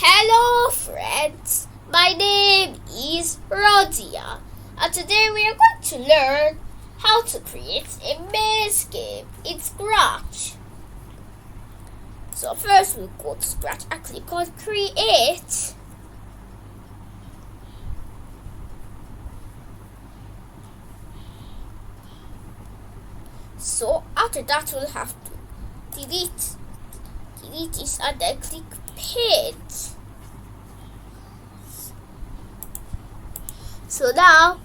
Hello friends, my name is Rodia and today we are going to learn how to create a maze game in Scratch. So first we'll go to Scratch and click on create. So after that we'll have to delete this and then click paint. So now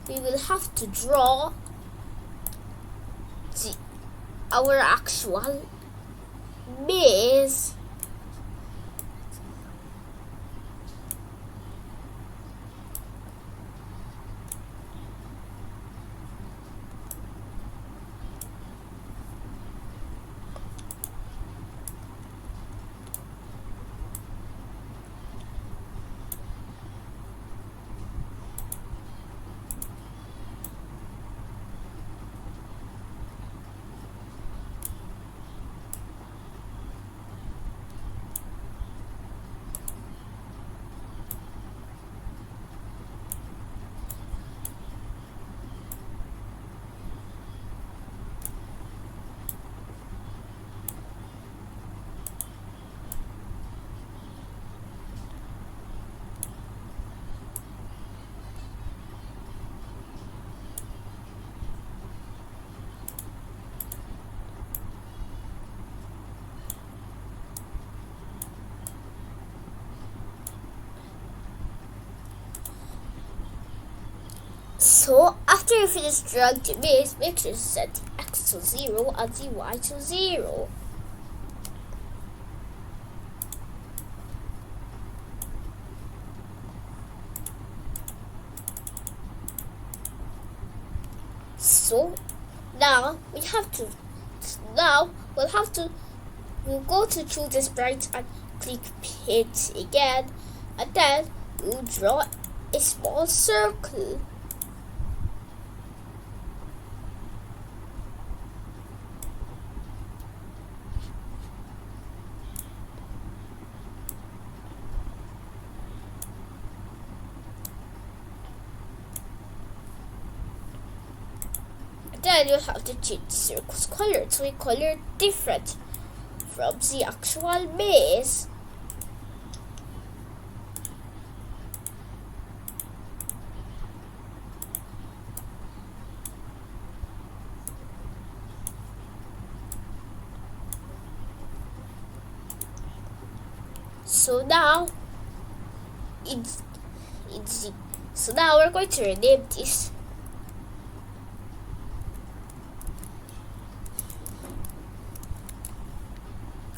we will have to draw our actual maze. So after you finish drawing the maze, make sure to set the x to 0 and the y to 0. So now we'll go to choose the sprite and click paint again, and then we'll draw a small circle. Then you'll have to change the circle's color to a color different from the actual maze. So now we're going to rename this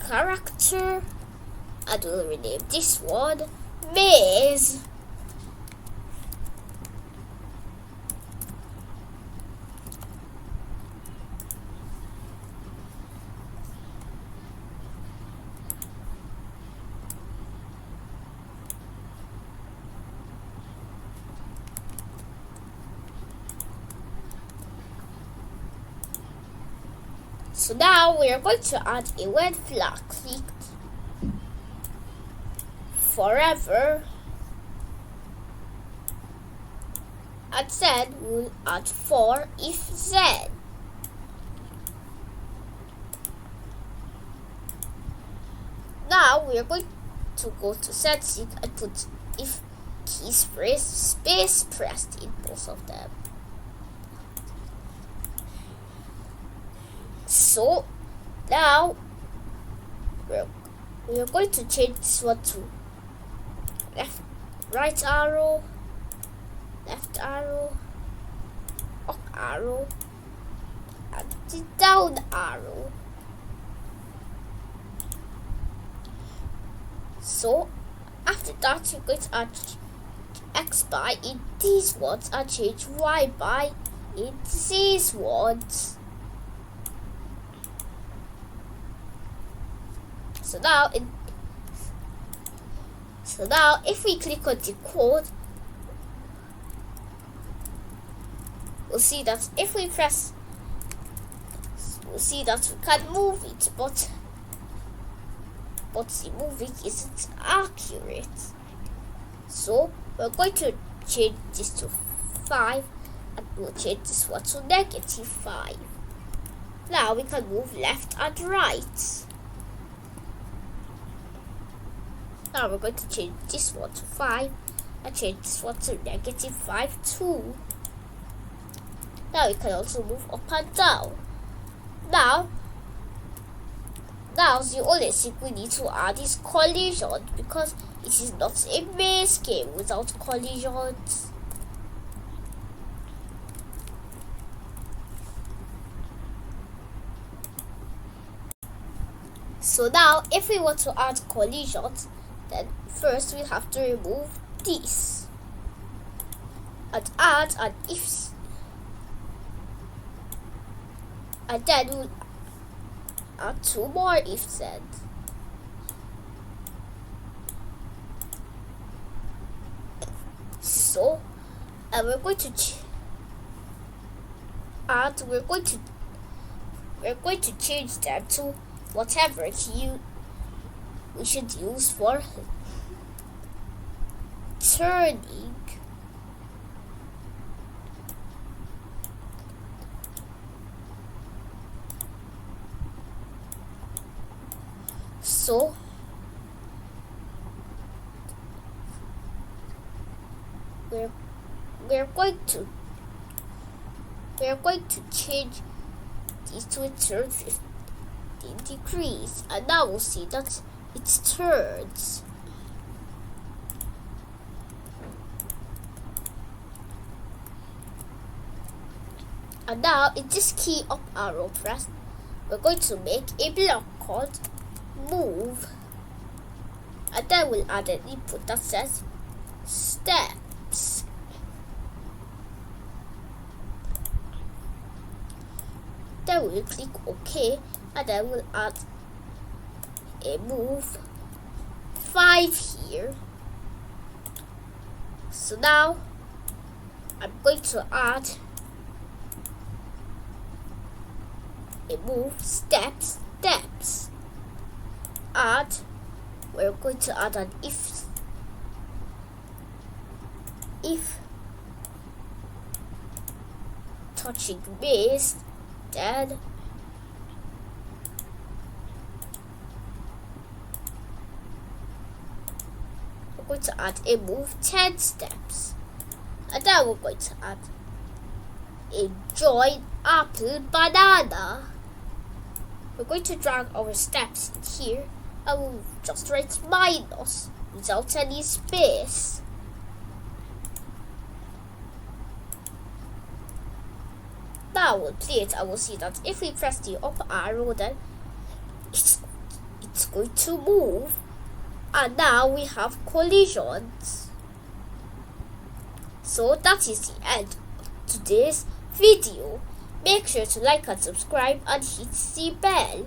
character, and we'll rename this one maze. So now we are going to add a red flag. Click forever, and then we'll add for if then. Now we are going to go to setting and put if keys space pressed in both of them. So now we are going to change this one to right arrow, left arrow, up arrow, and the down arrow. So after that you're going to add X by in these ones and change Y by in these ones. So now if we click on the code, we'll see that if we press, we'll see that we can move it, but but the moving isn't accurate. So we're going to change this to 5 and we'll change this one to -5. Now we can move left and right. Now we're going to change this one to 5 and change this one to -5 too. Now we can also move up and down. Now the only thing we need to add is collision, because it is not a maze game without collisions. So now if we want to add collisions, then first we have to remove this and add an if, and then we'll add 2 more ifs then. So we're going to change them to whatever key we should use for turning. So we're going to change these to a turn 15 degrees, and now we'll see that it turns. And now in this key up arrow press, we're going to make a block called move, and then we'll add an input that says steps. Then we'll click OK, and then we'll add a move 5 here. So now I'm going to add a move steps. We're going to add an if touching base, then we're going to add a move 10 steps, and then we're going to add a join apple banana. We're going to drag our steps in here, and we'll just write minus without any space. Now we'll play it, and we'll see that if we press the up arrow, then it's going to move. And now we have collisions. So that is the end of today's video. Make sure to like and subscribe and hit the bell.